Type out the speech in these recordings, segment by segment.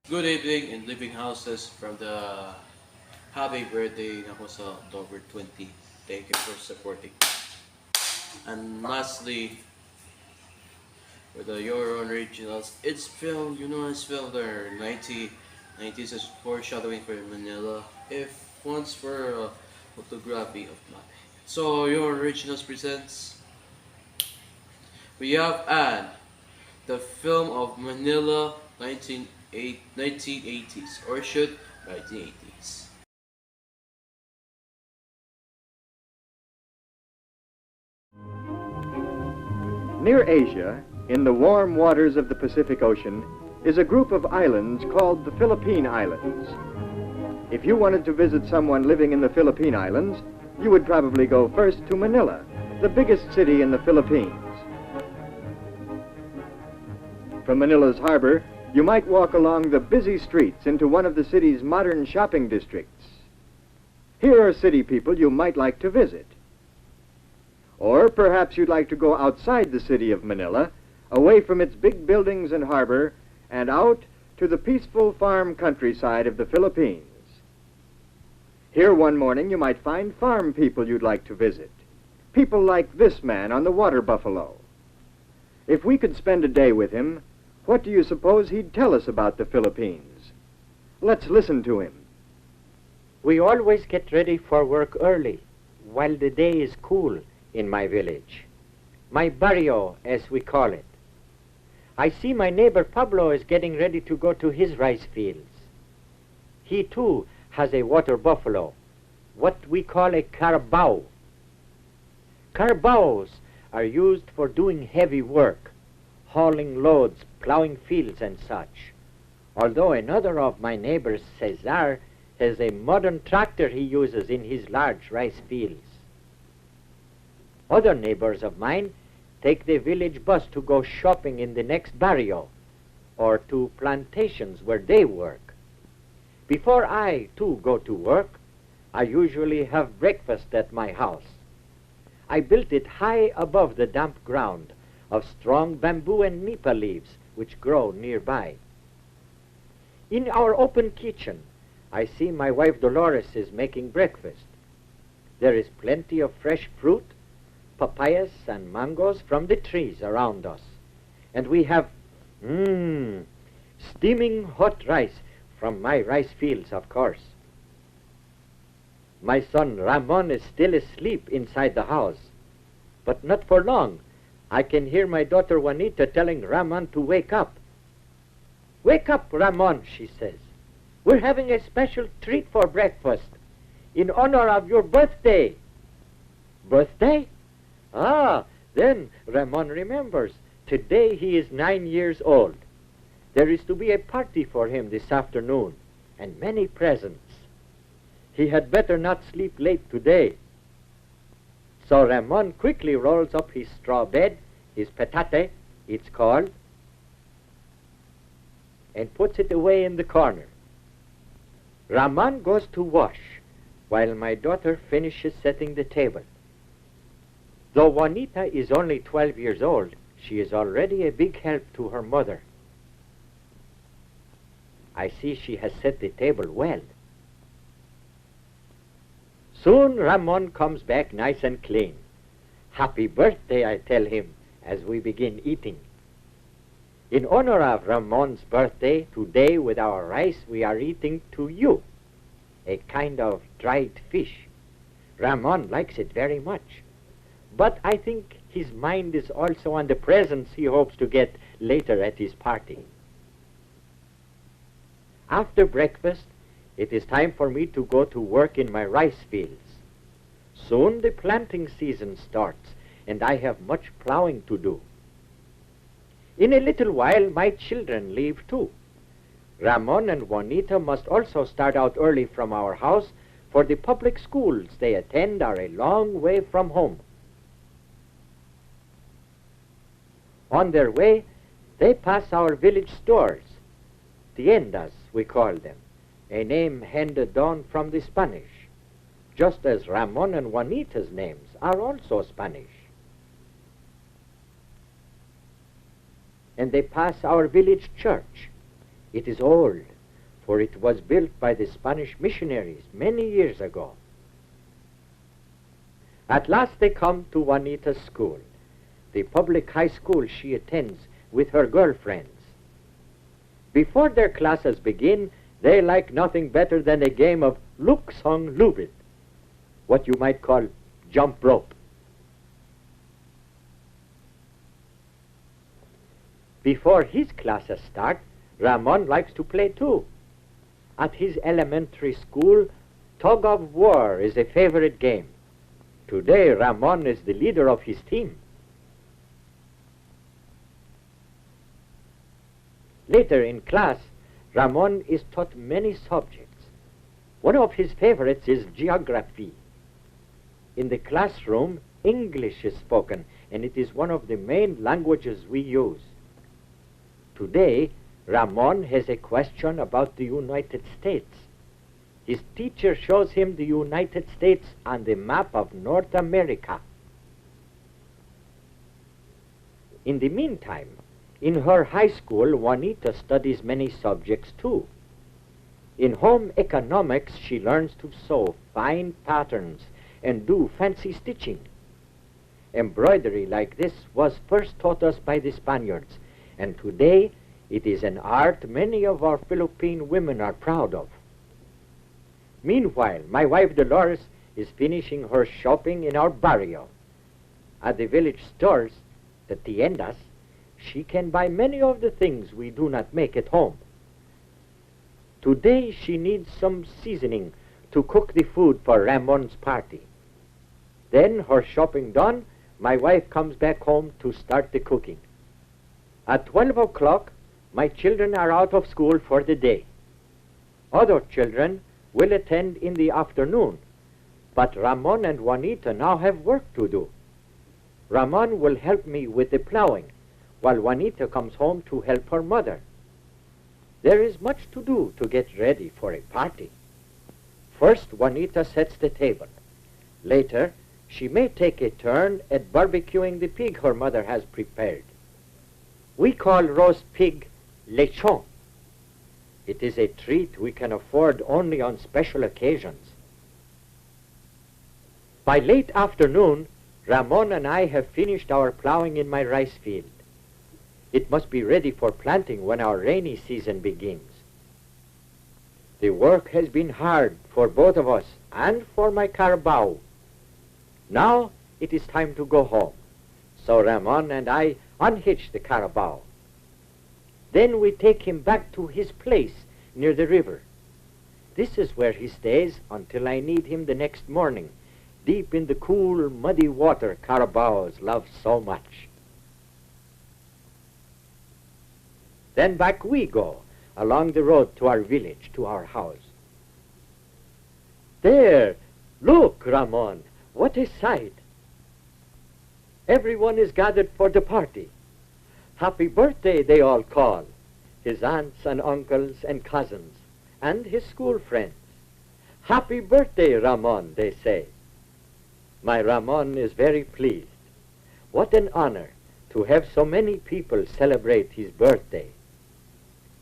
Good evening in living houses from the happy birthday na ko sa October 20. Thank you for supporting. And lastly, with the Your Own Originals, it's filmed there 90s is foreshadowing for Manila. If once for photography of mine. So Your Originals presents, we have Anne, the film of Manila 1980s, or should 1980s. Near Asia, in the warm waters of the Pacific Ocean, is a group of islands called the Philippine Islands. If you wanted to visit someone living in the Philippine Islands, you would probably go first to Manila, the biggest city in the Philippines. From Manila's harbor, you might walk along the busy streets into one of the city's modern shopping districts. Here are city people you might like to visit. Or perhaps you'd like to go outside the city of Manila, away from its big buildings and harbor, and out to the peaceful farm countryside of the Philippines. Here one morning you might find farm people you'd like to visit. People like this man on the water buffalo. If we could spend a day with him, what do you suppose he'd tell us about the Philippines? Let's listen to him. We always get ready for work early, while the day is cool in my village. My barrio, as we call it. I see my neighbor Pablo is getting ready to go to his rice fields. He too has a water buffalo, what we call a carabao. Carabaos are used for doing heavy work, hauling loads, plowing fields and such. Although another of my neighbors, Cesar, has a modern tractor he uses in his large rice fields. Other neighbors of mine take the village bus to go shopping in the next barrio or to plantations where they work. Before I, too, go to work, I usually have breakfast at my house. I built it high above the damp ground of strong bamboo and nipa leaves which grow nearby. In our open kitchen, I see my wife Dolores is making breakfast. There is plenty of fresh fruit, papayas and mangoes from the trees around us. And we have, steaming hot rice from my rice fields, of course. My son Ramon is still asleep inside the house, but not for long. I can hear my daughter Juanita telling Ramon to wake up. Wake up, Ramon, she says. We're having a special treat for breakfast in honor of your birthday. Birthday? Ah, then Ramon remembers. Today he is 9 years old. There is to be a party for him this afternoon, and many presents. He had better not sleep late today. So Ramon quickly rolls up his straw bed, his petate, it's called, and puts it away in the corner. Ramon goes to wash, while my daughter finishes setting the table. Though Juanita is only 12 years old, she is already a big help to her mother. I see she has set the table well. Soon Ramon comes back nice and clean. Happy birthday, I tell him, as we begin eating. In honor of Ramon's birthday, today with our rice we are eating tuyo, a kind of dried fish. Ramon likes it very much. But I think his mind is also on the presents he hopes to get later at his party. After breakfast, it is time for me to go to work in my rice fields. Soon the planting season starts, and I have much plowing to do. In a little while, my children leave too. Ramon and Juanita must also start out early from our house, for the public schools they attend are a long way from home. On their way, they pass our village stores, tiendas we call them, a name handed down from the Spanish, just as Ramon and Juanita's names are also Spanish. And they pass our village church. It is old for it was built by the Spanish missionaries many years ago. At last they come to Juanita's school, the public high school she attends with her girlfriends. Before their classes begin, they like nothing better than a game of Luksong Lubit, what you might call jump rope. Before his classes start, Ramon likes to play too. At his elementary school, tug of war is a favorite game. Today, Ramon is the leader of his team. Later in class, Ramon is taught many subjects. One of his favorites is geography. In the classroom, English is spoken, and it is one of the main languages we use. Today, Ramon has a question about the United States. His teacher shows him the United States on the map of North America. In the meantime, in her high school, Juanita studies many subjects too. In home economics, she learns to sew fine patterns and do fancy stitching. Embroidery like this was first taught us by the Spaniards, and today it is an art many of our Philippine women are proud of. Meanwhile, my wife Dolores is finishing her shopping in our barrio. At the village stores, the tiendas, she can buy many of the things we do not make at home. Today she needs some seasoning to cook the food for Ramon's party. Then, her shopping done, my wife comes back home to start the cooking. At 12 o'clock, my children are out of school for the day. Other children will attend in the afternoon, but Ramon and Juanita now have work to do. Ramon will help me with the plowing, while Juanita comes home to help her mother. There is much to do to get ready for a party. First, Juanita sets the table. Later, she may take a turn at barbecuing the pig her mother has prepared. We call roast pig lechon. It is a treat we can afford only on special occasions. By late afternoon, Ramon and I have finished our plowing in my rice field. It must be ready for planting when our rainy season begins. The work has been hard for both of us and for my carabao. Now it is time to go home, so Ramon and I unhitch the carabao. Then we take him back to his place near the river. This is where he stays until I need him the next morning, deep in the cool, muddy water carabaos love so much. Then back we go, along the road to our village, to our house. There, look, Ramon, what a sight! Everyone is gathered for the party. Happy birthday, they all call, his aunts and uncles and cousins, and his school friends. Happy birthday, Ramon, they say. My Ramon is very pleased. What an honor to have so many people celebrate his birthday.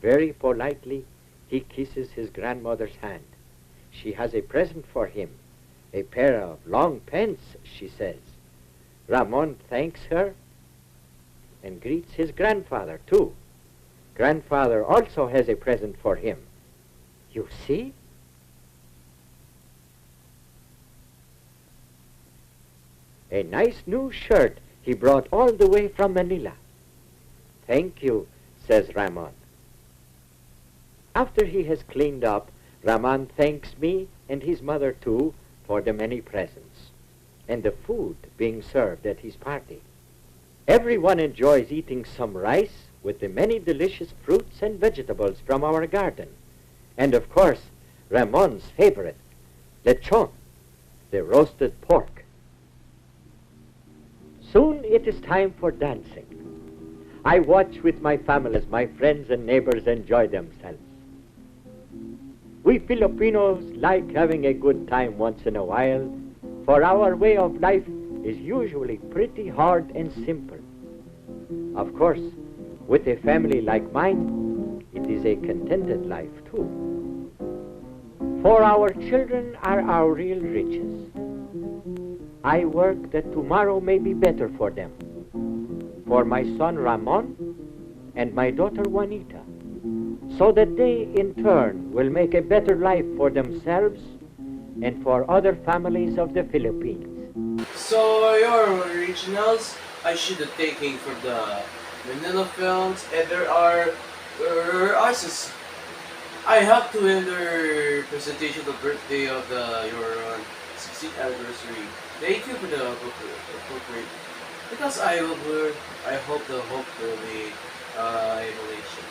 Very politely, he kisses his grandmother's hand. She has a present for him, a pair of long pants, she says. Ramon thanks her and greets his grandfather, too. Grandfather also has a present for him. You see? A nice new shirt he brought all the way from Manila. Thank you, says Ramon. After he has cleaned up, Ramon thanks me and his mother, too, for the many presents and the food being served at his party. Everyone enjoys eating some rice with the many delicious fruits and vegetables from our garden. And, of course, Ramon's favorite, lechon, the roasted pork. Soon it is time for dancing. I watch with my family as my friends and neighbors enjoy themselves. We Filipinos like having a good time once in a while, for our way of life is usually pretty hard and simple. Of course, with a family like mine, it is a contented life too. For our children are our real riches. I work that tomorrow may be better for them. For my son Ramon and my daughter Juanita, so that they in turn will make a better life for themselves and for other families of the Philippines. So your originals, I should have taken for the Manila films, and there are artists. I have to end their presentation the birthday of your 16th anniversary. Thank you for the appropriate. Because I hope the hope will be evaluation.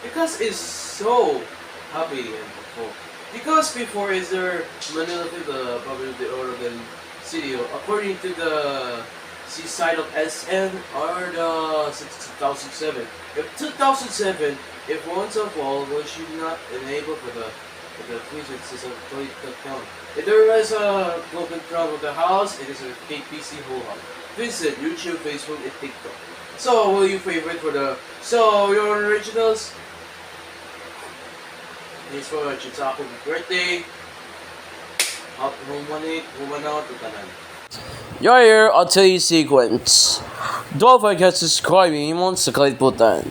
Because it's so happy and full. Because before is there Manila film, the probably the Oregon City, according to the seaside of SM or the 2007. If 2007, if once of all was should not enable for the fusion system to count. If there is a broken crown of the house, it is a KPC whole house. Visit YouTube, Facebook, and TikTok. So will you favorite for the your originals? Thanks for watching. Happy birthday. Human out, utanan. You're here on today's sequence. Don't forget to subscribe mo sa kaliputan.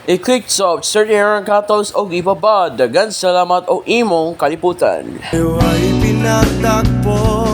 I-click sa certain ang katos o ibaba. Dagan salamat o imong kaliputan. Ay pinagtagpo